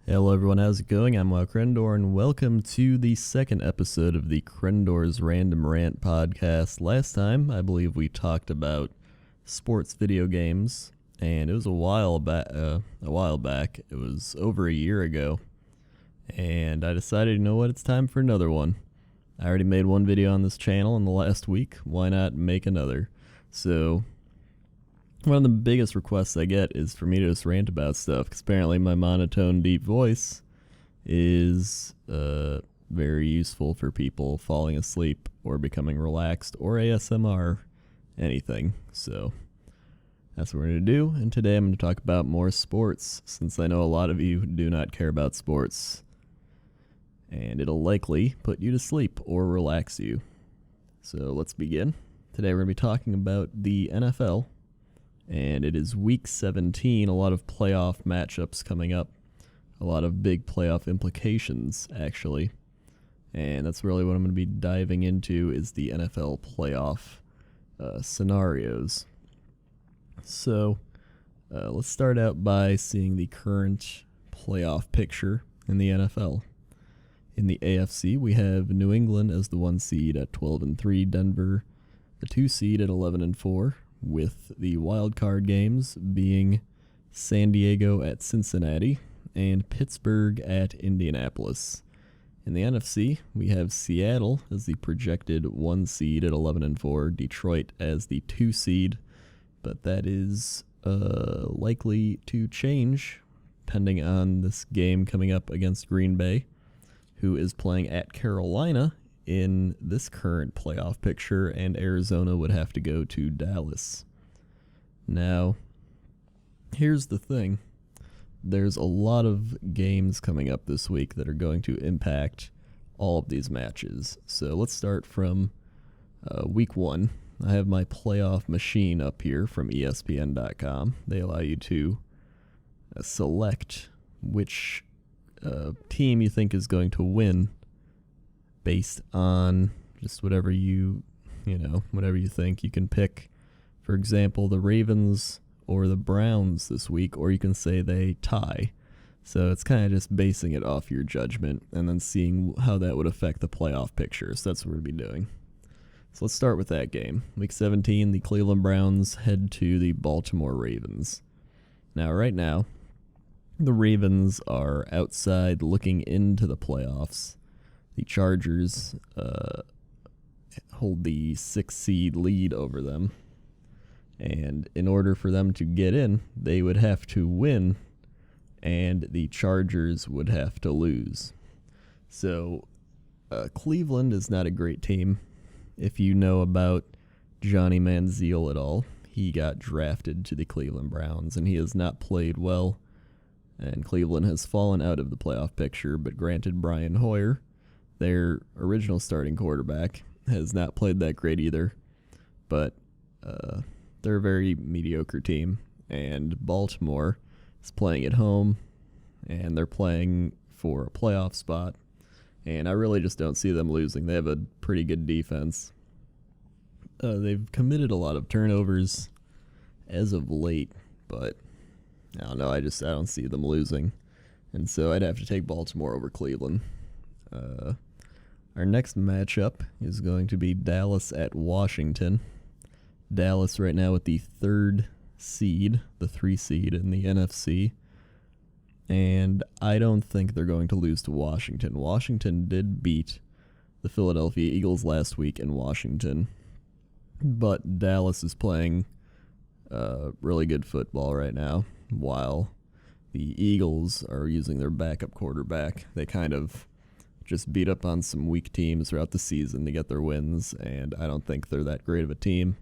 Hello everyone, how's it going? I'm Crendor, and welcome to the second episode of the Crendor's Random Rant podcast. Last time, I believe we talked about sports video games, and it was a while back. It was over a year ago, and I decided, you know what, it's time for another one. I already made one video on this channel in the last week. Why not make another? So one of the biggest requests I get is for me to just rant about stuff, because apparently my monotone, deep voice is very useful for people falling asleep or becoming relaxed or ASMR, anything. So that's what we're going to do, and today I'm going to talk about more sports, since I know a lot of you do not care about sports, and it'll likely put you to sleep or relax you. So let's begin. Today we're going to be talking about the NFL. And it is week 17, a lot of playoff matchups coming up, a lot of big playoff implications, actually. And that's really what I'm going to be diving into is the NFL playoff scenarios. So let's start out by seeing the current playoff picture in the NFL. In the AFC, we have New England as the 1 seed at 12-3, Denver the 2 seed at 11-4. With the wild card games being San Diego at Cincinnati and Pittsburgh at Indianapolis. In the NFC, we have Seattle as the projected 1 seed at 11-4, Detroit as the 2 seed, but that is likely to change depending on this game coming up against Green Bay, who is playing at Carolina in this current playoff picture, and Arizona would have to go to Dallas. Now, here's the thing. There's a lot of games coming up this week that are going to impact all of these matches. So let's start from week 1. I have my playoff machine up here from ESPN.com. They allow you to select which team you think is going to win based on just whatever you think. You can pick, for example, the Ravens or the Browns this week, or you can say they tie. So it's kind of just basing it off your judgment and then seeing how that would affect the playoff picture. So that's what we're going to be doing. So let's start with that game. Week 17, the Cleveland Browns head to the Baltimore Ravens. Now, right now, the Ravens are outside looking into the playoffs. The Chargers hold the 6 seed lead over them. And in order for them to get in, they would have to win, and the Chargers would have to lose. So Cleveland is not a great team. If you know about Johnny Manziel at all, he got drafted to the Cleveland Browns, and he has not played well. And Cleveland has fallen out of the playoff picture, but granted, Brian Hoyer, their original starting quarterback, has not played that great either, but they're a very mediocre team, and Baltimore is playing at home, and they're playing for a playoff spot, and I really just don't see them losing. They have a pretty good defense. They've committed a lot of turnovers as of late, but I don't know, I don't see them losing, and so I'd have to take Baltimore over Cleveland. Our next matchup is going to be Dallas at Washington. Dallas right now with the 3rd seed, the 3 seed in the NFC. And I don't think they're going to lose to Washington. Washington did beat the Philadelphia Eagles last week in Washington. But Dallas is playing really good football right now, while the Eagles are using their backup quarterback. They kind of just beat up on some weak teams throughout the season to get their wins, and I don't think they're that great of a team.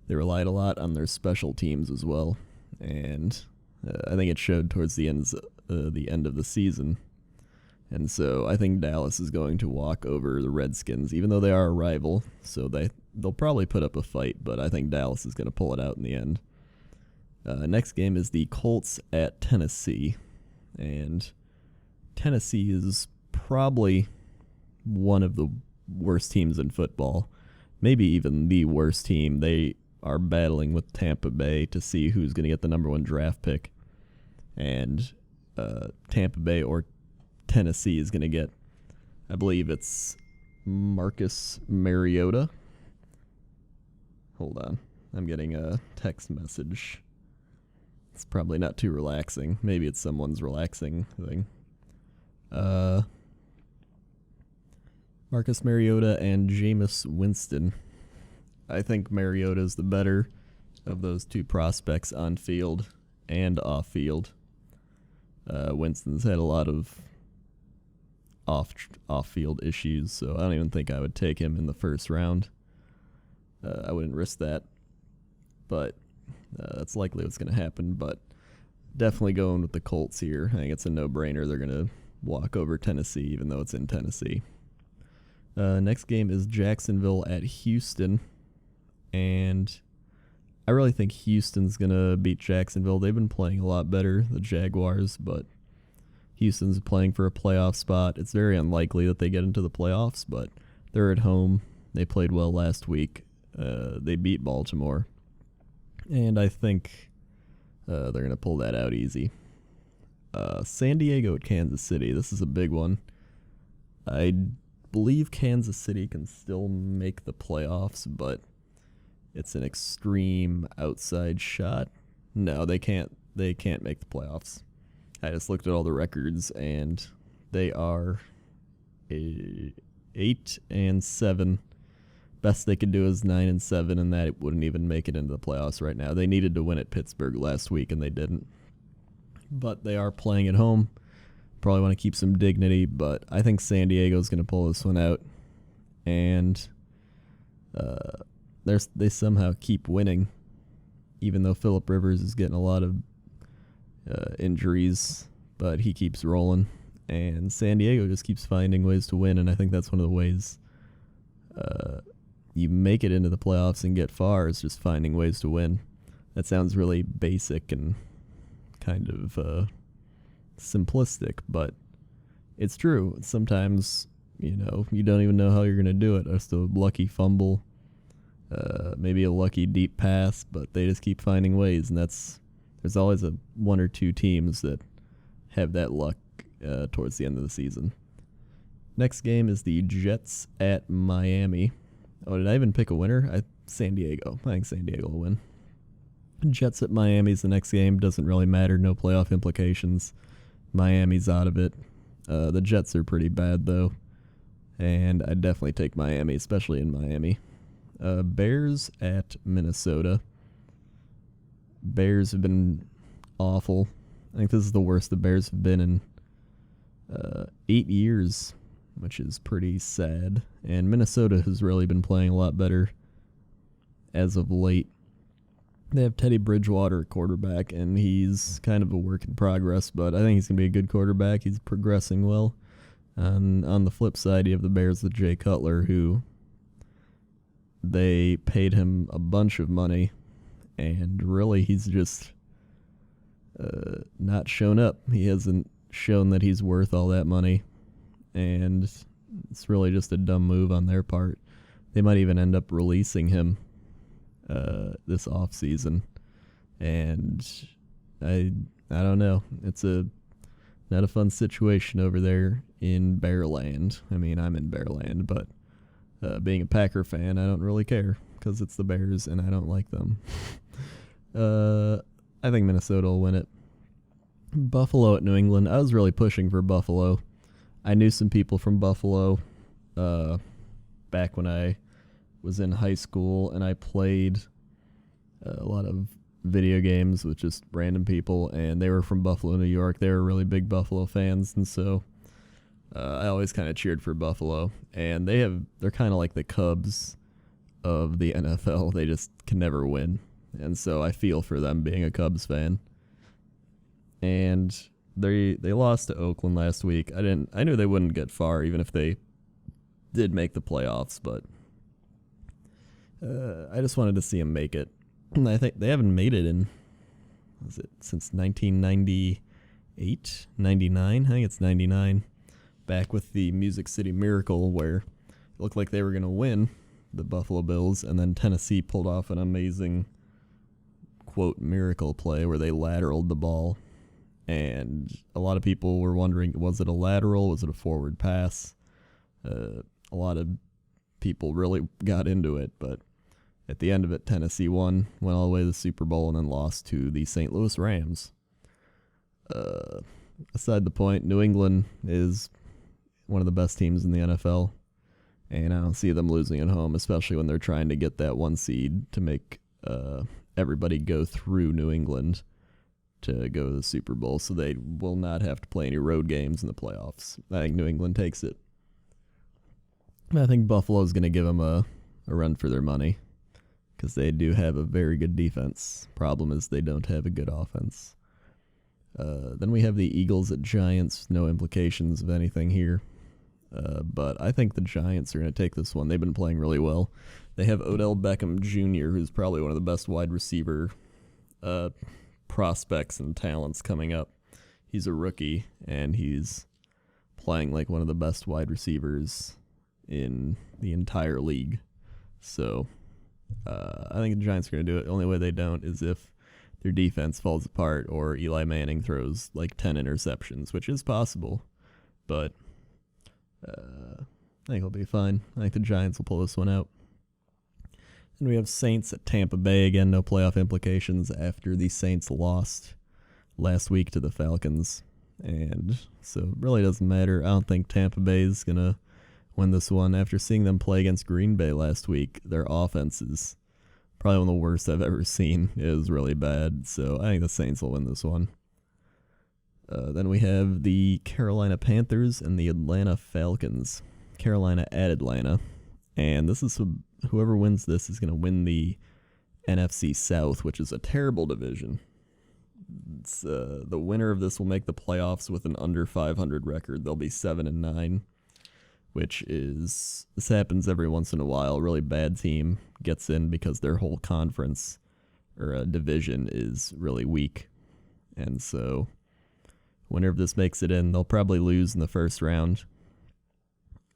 They relied a lot on their special teams as well, and I think it showed towards the end of the season. And so I think Dallas is going to walk over the Redskins, even though they are a rival, so they'll probably put up a fight, but I think Dallas is going to pull it out in the end. Next game is the Colts at Tennessee, and Tennessee is probably one of the worst teams in football, maybe even the worst team. They are battling with Tampa Bay to see who's going to get the number 1 draft pick, and Tampa Bay or Tennessee is going to get. I believe it's Marcus Mariota. Hold on. I'm getting a text message. It's probably not too relaxing. Maybe it's someone's relaxing thing. Marcus Mariota and Jameis Winston. I think Mariota is the better of those two prospects on field and off field. Winston's had a lot of off field issues, so I don't even think I would take him in the first round. I wouldn't risk that, but that's likely what's going to happen. But definitely going with the Colts here. I think it's a no-brainer. They're going to walk over Tennessee, even though it's in Tennessee. Next game is Jacksonville at Houston, and I really think Houston's going to beat Jacksonville. They've been playing a lot better, the Jaguars, but Houston's playing for a playoff spot. It's very unlikely that they get into the playoffs, but they're at home. They played well last week. They beat Baltimore, and I think they're going to pull that out easy. San Diego at Kansas City. This is a big one. I believe Kansas City can still make the playoffs, but it's an extreme outside shot. No, they can't. They can't make the playoffs. I just looked at all the records, and they are 8-7. Best they could do is 9-7, and that wouldn't even make it into the playoffs right now. They needed to win at Pittsburgh last week, and they didn't. But they are playing at home. Probably want to keep some dignity, but I think San Diego's going to pull this one out, and they somehow keep winning, even though Phillip Rivers is getting a lot of injuries, but he keeps rolling, and San Diego just keeps finding ways to win, and I think that's one of the ways you make it into the playoffs and get far is just finding ways to win. That sounds really basic and kind of simplistic, but it's true. Sometimes, you don't even know how you're going to do it. Just a lucky fumble, maybe a lucky deep pass, but they just keep finding ways, and there's always one or two teams that have that luck towards the end of the season. Next game is the Jets at Miami. Oh, did I even pick a winner? San Diego. I think San Diego will win. Jets at Miami is the next game. Doesn't really matter. No playoff implications. Miami's out of it. The Jets are pretty bad, though, and I'd definitely take Miami, especially in Miami. Bears at Minnesota. Bears have been awful. I think this is the worst the Bears have been in 8 years, which is pretty sad. And Minnesota has really been playing a lot better as of late. They have Teddy Bridgewater at quarterback, and he's kind of a work in progress, but I think he's going to be a good quarterback. He's progressing well. On the flip side, you have the Bears with Jay Cutler, who they paid him a bunch of money, and really he's just not shown up. He hasn't shown that he's worth all that money, and it's really just a dumb move on their part. They might even end up releasing him this off season, and I don't know. It's not a fun situation over there in Bearland. I mean, I'm in Bearland, but being a Packer fan, I don't really care because it's the Bears and I don't like them. I think Minnesota will win it. Buffalo at New England. I was really pushing for Buffalo. I knew some people from Buffalo back when I was in high school, and I played a lot of video games with just random people, and they were from Buffalo, New York. They were really big Buffalo fans, and so I always kind of cheered for Buffalo. And they're kind of like the Cubs of the NFL. They just can never win, and so I feel for them being a Cubs fan. And they lost to Oakland last week. I knew they wouldn't get far even if they did make the playoffs, but I just wanted to see them make it. I think they haven't made it since 1998, 99? I think it's 99. Back with the Music City Miracle, where it looked like they were going to win, the Buffalo Bills, and then Tennessee pulled off an amazing, quote, miracle play where they lateraled the ball and a lot of people were wondering, was it a lateral? Was it a forward pass? A lot of people really got into it, but at the end of it, Tennessee won, went all the way to the Super Bowl, and then lost to the St. Louis Rams. Aside the point, New England is one of the best teams in the NFL, and I don't see them losing at home, especially when they're trying to get that 1 seed to make everybody go through New England to go to the Super Bowl, so they will not have to play any road games in the playoffs. I think New England takes it. I think Buffalo's going to give them a run for their money because they do have a very good defense. Problem is they don't have a good offense. Then we have the Eagles at Giants. No implications of anything here. But I think the Giants are going to take this one. They've been playing really well. They have Odell Beckham Jr., who's probably one of the best wide receiver prospects and talents coming up. He's a rookie, and he's playing like one of the best wide receivers in the entire league. So I think the Giants are going to do it. The only way they don't is if their defense falls apart or Eli Manning throws like 10 interceptions, which is possible. But I think it'll be fine. I think the Giants will pull this one out. And we have Saints at Tampa Bay. Again, no playoff implications after the Saints lost last week to the Falcons. And so it really doesn't matter. I don't think Tampa Bay is going to win this one. After seeing them play against Green Bay last week, their offense is probably one of the worst I've ever seen. It was really bad. So I think the Saints will win this one. Then we have the Carolina Panthers and the Atlanta Falcons. Carolina at Atlanta. And this is whoever wins this is going to win the NFC South, which is a terrible division. It's, the winner of this will make the playoffs with an under 500 record. They'll be 7-9, which is, this happens every once in a while. A really bad team gets in because their whole conference or division is really weak. And so whenever this makes it in, they'll probably lose in the first round.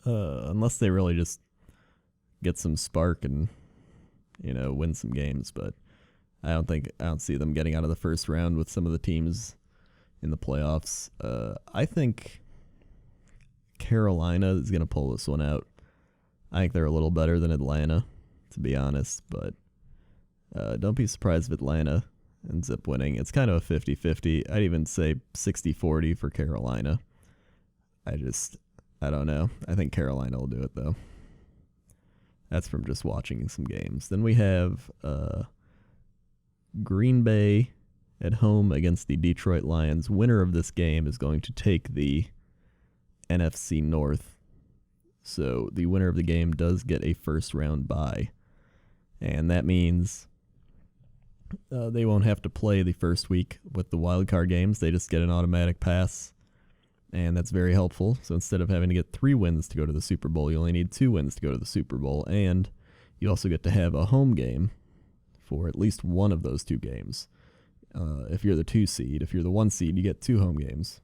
Unless they really just get some spark and, win some games. But I don't see them getting out of the first round with some of the teams in the playoffs. I think Carolina is going to pull this one out. I think they're a little better than Atlanta, to be honest. But don't be surprised if Atlanta ends up winning. It's kind of a 50-50. I'd even say 60-40 for Carolina. I don't know. I think Carolina will do it, though. That's from just watching some games. Then we have Green Bay at home against the Detroit Lions. Winner of this game is going to take the NFC North. So the winner of the game does get a first-round bye. And that means they won't have to play the first week with the wildcard games. They just get an automatic pass. And that's very helpful. So instead of having to get 3 wins to go to the Super Bowl, you only need 2 wins to go to the Super Bowl. And you also get to have a home game for at least one of those 2 games. If you're the 2 seed. If you're the 1 seed, you get 2 home games.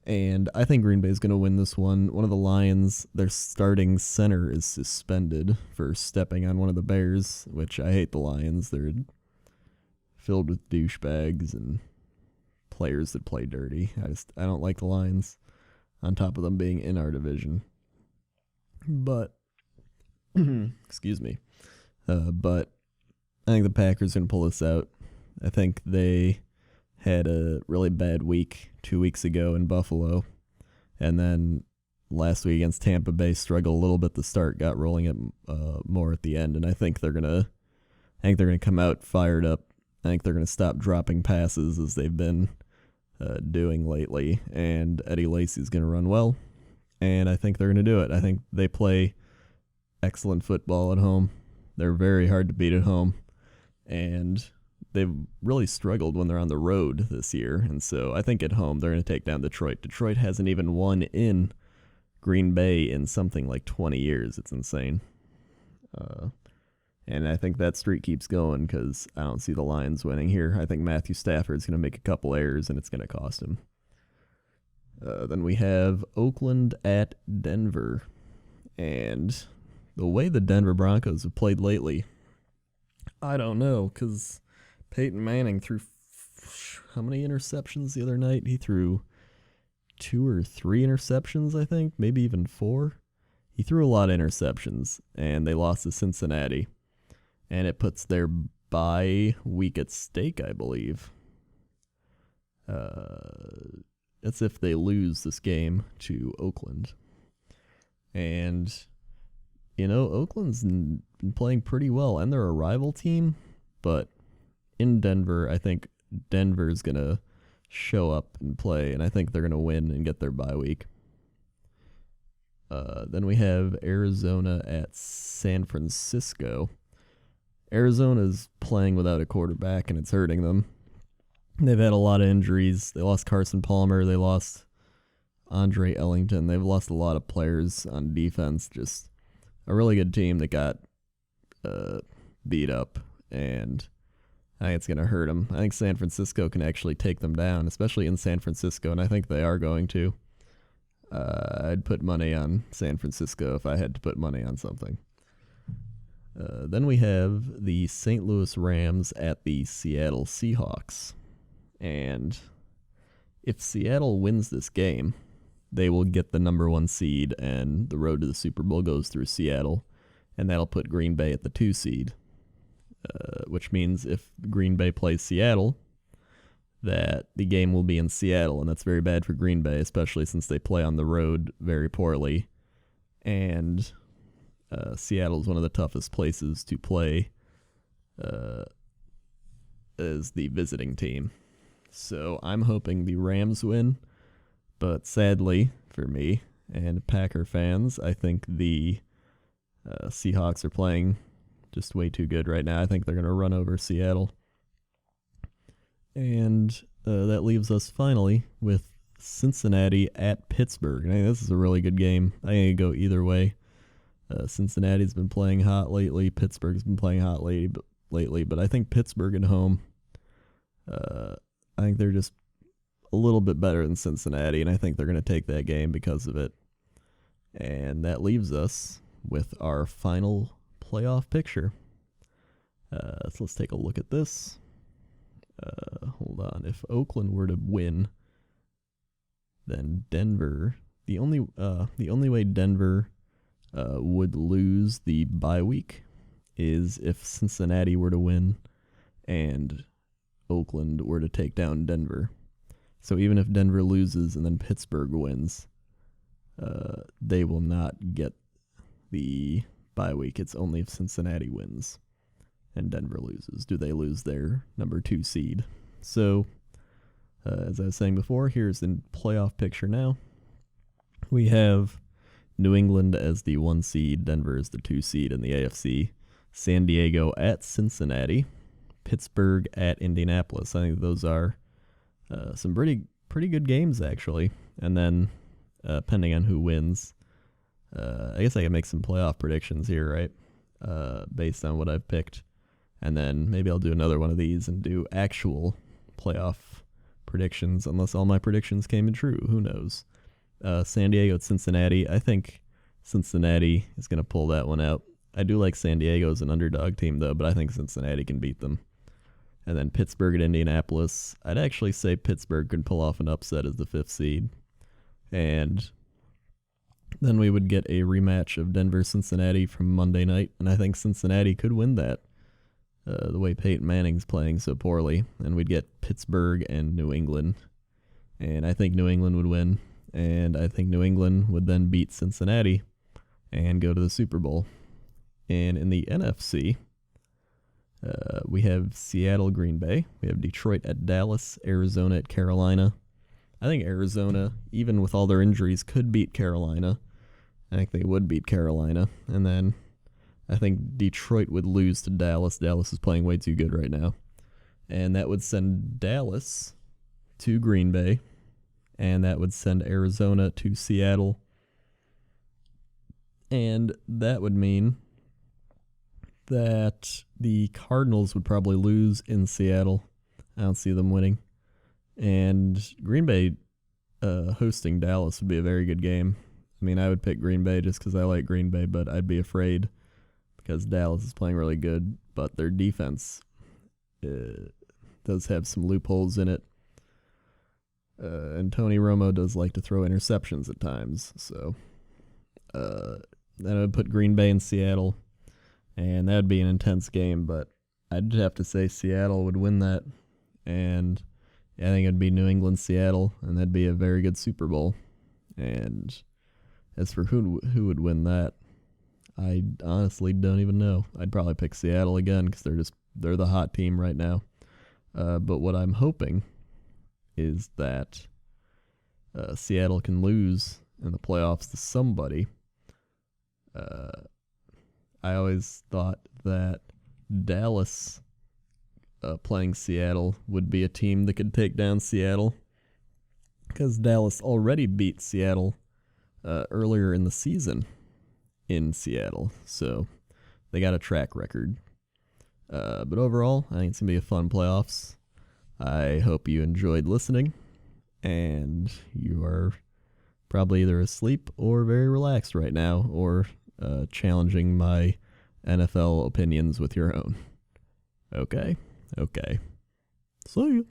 And I think Green Bay is going to win this one. One of the Lions, their starting center is suspended for stepping on one of the Bears, which I hate the Lions. They're filled with douchebags and players that play dirty. I don't like the Lions, on top of them being in our division. But, excuse me. But I think the Packers are going to pull this out. I think they had a really bad week 2 weeks ago in Buffalo. And then last week against Tampa Bay, struggled a little bit to start, got rolling it more at the end. And I think they're going to come out fired up. I think they're going to stop dropping passes as they've been doing lately, and Eddie Lacy's going to run well, and I think they're going to do it. I think they play excellent football at home. They're very hard to beat at home, and they've really struggled when they're on the road this year, and so I think at home they're going to take down Detroit. Detroit hasn't even won in Green Bay in something like 20 years. It's insane. And I think that streak keeps going because I don't see the Lions winning here. I think Matthew Stafford's going to make a couple errors, and it's going to cost him. Then we have Oakland at Denver. And the way the Denver Broncos have played lately, I don't know, because Peyton Manning threw how many interceptions the other night? He threw 2 or 3 interceptions, I think, maybe even 4. He threw a lot of interceptions, and they lost to Cincinnati. And it puts their bye week at stake, I believe. That's if they lose this game to Oakland. And, Oakland's been playing pretty well, and they're a rival team, but in Denver, I think Denver's going to show up and play, and I think they're going to win and get their bye week. Then we have Arizona at San Francisco. Arizona's playing without a quarterback, and it's hurting them. They've had a lot of injuries. They lost Carson Palmer. They lost Andre Ellington. They've lost a lot of players on defense. Just a really good team that got beat up, and I think it's going to hurt them. I think San Francisco can actually take them down, especially in San Francisco, and I think they are going to. I'd put money on San Francisco if I had to put money on something. Then we have the St. Louis Rams at the Seattle Seahawks. And if Seattle wins this game, they will get the number 1 seed, and the road to the Super Bowl goes through Seattle, and that'll put Green Bay at the 2 seed. Which means if Green Bay plays Seattle, that the game will be in Seattle, and that's very bad for Green Bay, especially since they play on the road very poorly. And Seattle is one of the toughest places to play as the visiting team. So I'm hoping the Rams win, but sadly for me and Packer fans, I think the Seahawks are playing just way too good right now. I think they're going to run over Seattle. And that leaves us finally with Cincinnati at Pittsburgh. I think this is a really good game. I think it could go either way. Cincinnati's been playing hot lately. Pittsburgh's been playing hot lately. But I think Pittsburgh at home, I think they're just a little bit better than Cincinnati, and I think they're going to take that game because of it. And that leaves us with our final playoff picture. So let's take a look at this. Hold on. If Oakland were to win, then Denver, the only way Denver would lose the bye week is if Cincinnati were to win and Oakland were to take down Denver. So even if Denver loses and then Pittsburgh wins, they will not get the bye week. It's only if Cincinnati wins and Denver loses do they lose their number 2 seed. So, as I was saying before, here's the playoff picture now. We have New England as the 1 seed, Denver as the 2 seed in the AFC, San Diego at Cincinnati, Pittsburgh at Indianapolis. I think those are some pretty good games, actually. And then, depending on who wins, I guess I can make some playoff predictions here, right? Based on what I've picked. And then maybe I'll do another one of these and do actual playoff predictions, unless all my predictions came in true. Who knows? San Diego at Cincinnati. I think Cincinnati is going to pull that one out. I do like San Diego as an underdog team, though, but I think Cincinnati can beat them. And then Pittsburgh at Indianapolis. I'd actually say Pittsburgh could pull off an upset as the 5th seed. And then we would get a rematch of Denver-Cincinnati from Monday night, and I think Cincinnati could win that. The way Peyton Manning's playing so poorly, and we'd get Pittsburgh and New England, and I think New England would win, and I think New England would then beat Cincinnati and go to the Super Bowl. And in the NFC, we have Seattle, Green Bay, we have Detroit at Dallas, Arizona at Carolina. I think Arizona, even with all their injuries, could beat Carolina. I think they would beat Carolina, and then I think Detroit would lose to Dallas. Dallas is playing way too good right now. And that would send Dallas to Green Bay. And that would send Arizona to Seattle. And that would mean that the Cardinals would probably lose in Seattle. I don't see them winning. And Green Bay hosting Dallas would be a very good game. I mean, I would pick Green Bay just because I like Green Bay, but I'd be afraid because Dallas is playing really good, but their defense, does have some loopholes in it. And Tony Romo does like to throw interceptions at times. So then I would put Green Bay and Seattle, and that would be an intense game, but I'd have to say Seattle would win that. And I think it'd be New England, Seattle, and that'd be a very good Super Bowl. And as for who would win that, I honestly don't even know. I'd probably pick Seattle again because they're the hot team right now. But what I'm hoping is that Seattle can lose in the playoffs to somebody. I always thought that Dallas playing Seattle would be a team that could take down Seattle because Dallas already beat Seattle earlier in the season in Seattle, so they got a track record. But overall, I think it's going to be a fun playoffs. I hope you enjoyed listening, and you are probably either asleep or very relaxed right now, or challenging my NFL opinions with your own. Okay. See you.